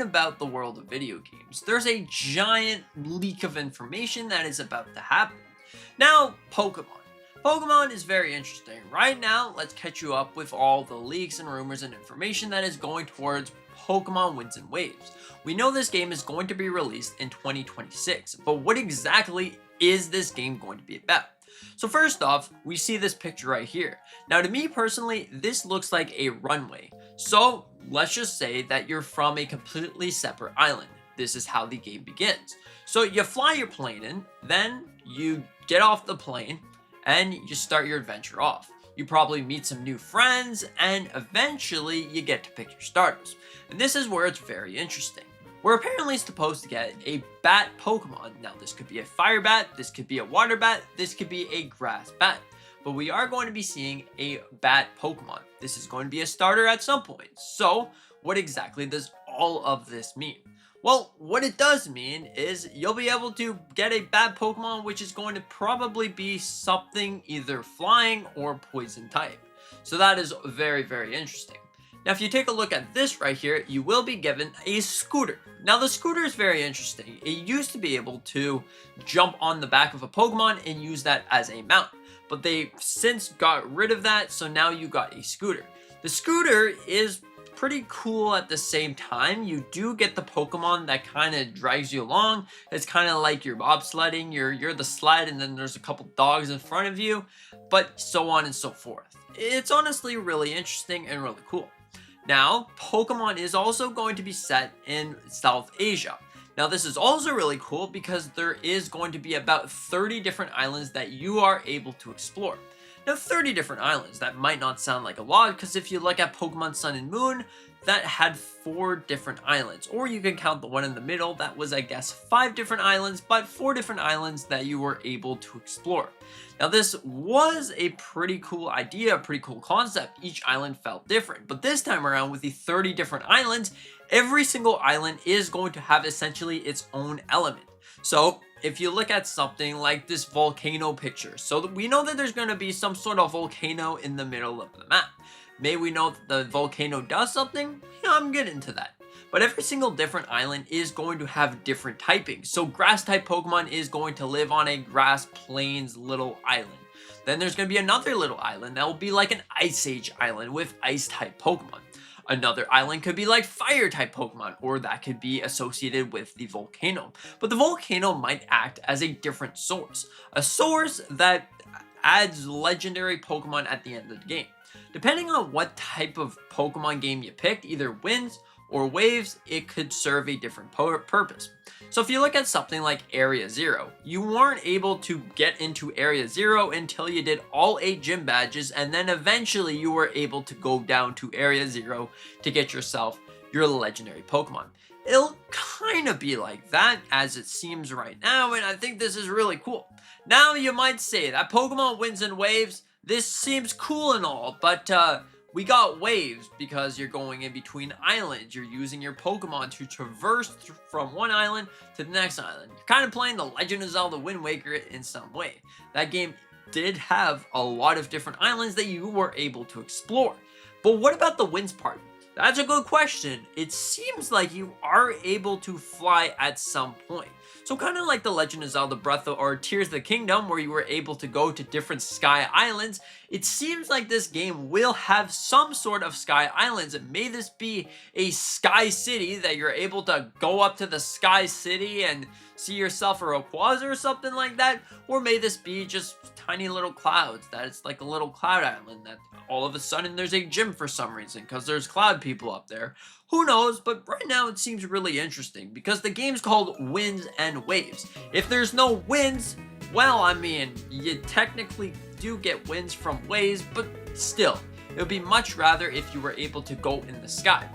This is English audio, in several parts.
About the world of video games, there's a giant leak of information that is about to happen. Now, Pokemon. Pokemon is very interesting. Right now, let's catch you up with all the leaks and rumors and information that is going towards Pokemon Winds and Waves. We know this game is going to be released in 2026, but what exactly is this game going to be about? So first off, we see this picture right here. Now to me personally, this looks like a runway. So let's just say that you're from a completely separate island. This is how the game begins. So you fly your plane in, then you get off the plane and you start your adventure off. You probably meet some new friends and eventually you get to pick your starters. And this is where it's very interesting. We're apparently supposed to get a bat Pokemon. Now this could be a fire bat, this could be a water bat, this could be a grass bat. But we are going to be seeing a bat Pokemon. This is going to be a starter at some point. So what exactly does all of this mean? Well, what it does mean is you'll be able to get a bat Pokemon, which is going to probably be something either flying or poison type. So that is very, very interesting. Now, if you take a look at this right here, you will be given a scooter. Now, the scooter is very interesting. It used to be able to jump on the back of a Pokemon and use that as a mount, but they've since got rid of that, so now you got a scooter. The scooter is pretty cool at the same time. You do get the Pokemon that kind of drags you along. It's kind of like you're bobsledding, you're the sled, and then there's a couple dogs in front of you, but so on and so forth. It's honestly really interesting and really cool. Now, Pokemon is also going to be set in South Asia. Now, this is also really cool because there is going to be about 30 different islands that you are able to explore. Now, 30 different islands, that might not sound like a lot because if you look at Pokemon Sun and Moon, that had 4 different islands. Or you can count the one in the middle, that was, I guess, 5 different islands, but 4 different islands that you were able to explore. Now, this was a pretty cool idea, a pretty cool concept. Each island felt different, but this time around with the 30 different islands, every single island is going to have essentially its own element. So if you look at something like this volcano picture, so we know that there's going to be some sort of volcano in the middle of the map. May we know that the volcano does something? Yeah, I'm getting into that. But every single different island is going to have different typings. So grass type Pokemon is going to live on a grass plains little island. Then there's going to be another little island that will be like an Ice Age island with ice type Pokemon. Another island could be like fire type Pokemon, or that could be associated with the volcano. But the volcano might act as a different source. A source that adds legendary Pokemon at the end of the game. Depending on what type of Pokemon game you picked, either Winds or Waves, it could serve a different purpose. So if you look at something like Area 0, you weren't able to get into Area 0 until you did all 8 gym badges, and then eventually you were able to go down to Area 0 to get yourself your legendary Pokemon. It'll kind of be like that as it seems right now, and I think this is really cool. Now you might say that Pokemon Winds and Waves, this seems cool and all, but we got waves because you're going in between islands. You're using your Pokemon to traverse from one island to the next island. You're kind of playing the Legend of Zelda Wind Waker in some way. That game did have a lot of different islands that you were able to explore. But what about the winds part? That's a good question. It seems like you are able to fly at some point. So kind of like the Legend of Zelda Breath of or Tears of the Kingdom, where you were able to go to different sky islands, it seems like this game will have some sort of sky islands. And may this be a sky city that you're able to go up to the sky city and see yourself a Rayquaza or something like that? Or may this be just tiny little clouds, that it's like a little cloud island that all of a sudden there's a gym for some reason because there's cloud people up there. Who knows, but right now it seems really interesting because the game's called Winds and Waves. If there's no winds, well, I mean, you technically do get winds from waves, but still, it would be much rather if you were able to go in the sky.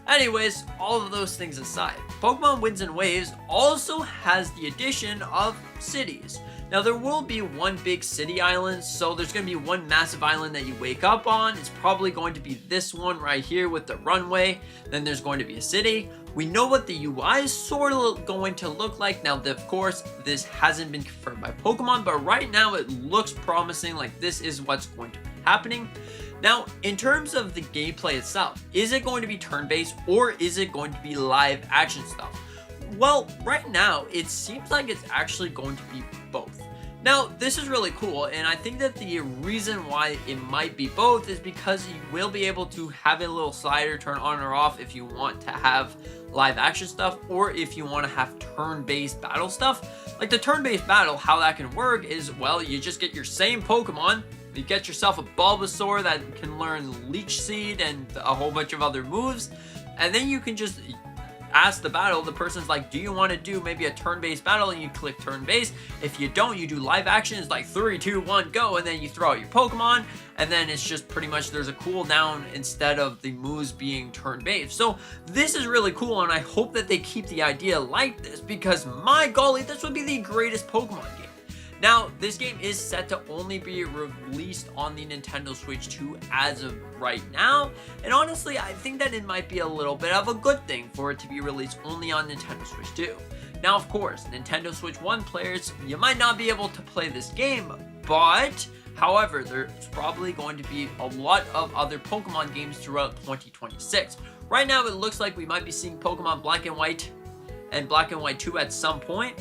Anyways, all of those things aside, Pokemon Winds and Waves also has the addition of cities. Now there will be one big city island, so there's going to be one massive island that you wake up on. It's probably going to be this one right here with the runway. Then there's going to be a city. We know what the UI is sort of going to look like. Now, of course, this hasn't been confirmed by Pokemon, but right now it looks promising, like this is what's going to be happening. Now, in terms of the gameplay itself, is it going to be turn-based or is it going to be live action stuff? Well, right now, it seems like it's actually going to be both. Now, this is really cool, and I think that the reason why it might be both is because you will be able to have a little slider turn on or off if you want to have live action stuff, or if you want to have turn-based battle stuff. Like the turn-based battle, how that can work is, well, you just get your same Pokemon, you get yourself a Bulbasaur that can learn Leech Seed and a whole bunch of other moves, and then you can just ask the battle. The person's like, do you want to do maybe a turn-based battle? And you click turn-based. If you don't, you do live action. It's like 3, 2, 1, go, and then you throw out your Pokemon, and then it's just pretty much there's a cooldown instead of the moves being turn-based. So this is really cool, and I hope that they keep the idea like this, because my golly, this would be the greatest Pokemon game. Now, this game is set to only be released on the Nintendo Switch 2 as of right now, and honestly, I think that it might be a little bit of a good thing for it to be released only on Nintendo Switch 2. Now, of course, Nintendo Switch 1 players, you might not be able to play this game, but however, there's probably going to be a lot of other Pokemon games throughout 2026. Right now, it looks like we might be seeing Pokemon Black and White and Black and White 2 at some point.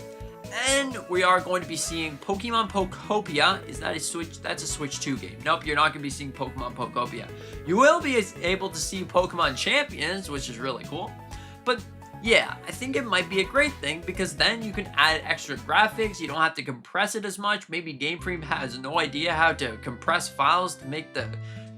And we are going to be seeing Pokemon Pokopia. Is that a Switch? That's a Switch 2 game. Nope, you're not going to be seeing Pokemon Pokopia. You will be able to see Pokemon Champions, which is really cool. But yeah, I think it might be a great thing, because then you can add extra graphics. You don't have to compress it as much. Maybe Game Freak has no idea how to compress files to make the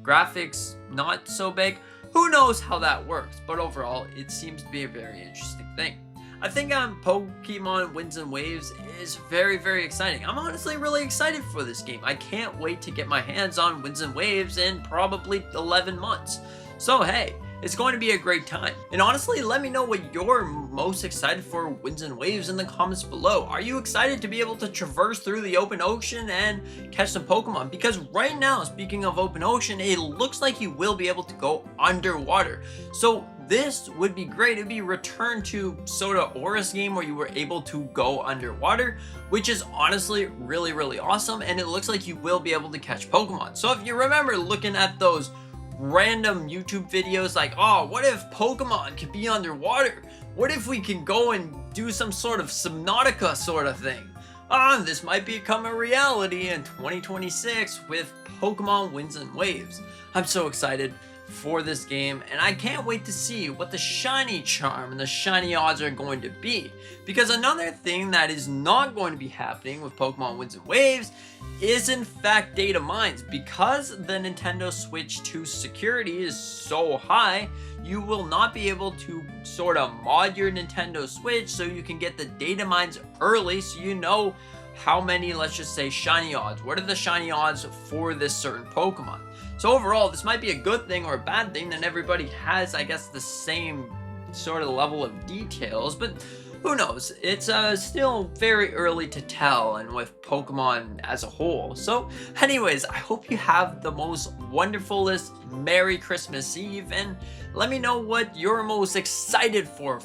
graphics not so big. Who knows how that works? But overall, it seems to be a very interesting thing. I think Pokemon Winds and Waves is very, very exciting. I'm honestly really excited for this game. I can't wait to get my hands on Winds and Waves in probably 11 months. So hey, it's going to be a great time. And honestly, let me know what you're most excited for Winds and Waves in the comments below. Are you excited to be able to traverse through the open ocean and catch some Pokemon? Because right now, speaking of open ocean, it looks like you will be able to go underwater. So this would be great. It'd be return to Soda Aura's game where you were able to go underwater, which is honestly really, really awesome. And it looks like you will be able to catch Pokemon. So if you remember looking at those random YouTube videos like, oh, what if Pokemon could be underwater? What if we can go and do some sort of Subnautica sort of thing? This might become a reality in 2026 with Pokemon Winds and Waves. I'm so excited for this game, and I can't wait to see what the shiny charm and the shiny odds are going to be, because another thing that is not going to be happening with Pokemon Winds and Waves is in fact data mines. Because the Nintendo Switch 2 security is so high, you will not be able to sort of mod your Nintendo Switch so you can get the data mines early, so you know how many, let's just say, shiny odds. What are the shiny odds for this certain Pokemon? So overall, this might be a good thing or a bad thing that everybody has, I guess, the same sort of level of details, but who knows? It's still very early to tell, and with Pokemon as a whole. So anyways, I hope you have the most wonderfulest Merry Christmas Eve, and let me know what you're most excited for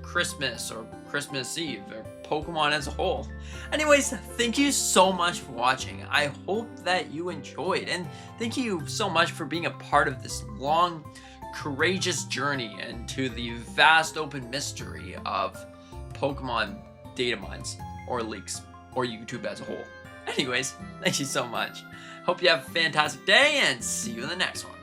Christmas or Christmas Eve or Pokemon as a whole. Anyways, thank you so much for watching. I hope that you enjoyed, and thank you so much for being a part of this long, courageous journey into the vast open mystery of Pokemon data mines or leaks or YouTube as a whole. Anyways, thank you so much. Hope you have a fantastic day, and see you in the next one.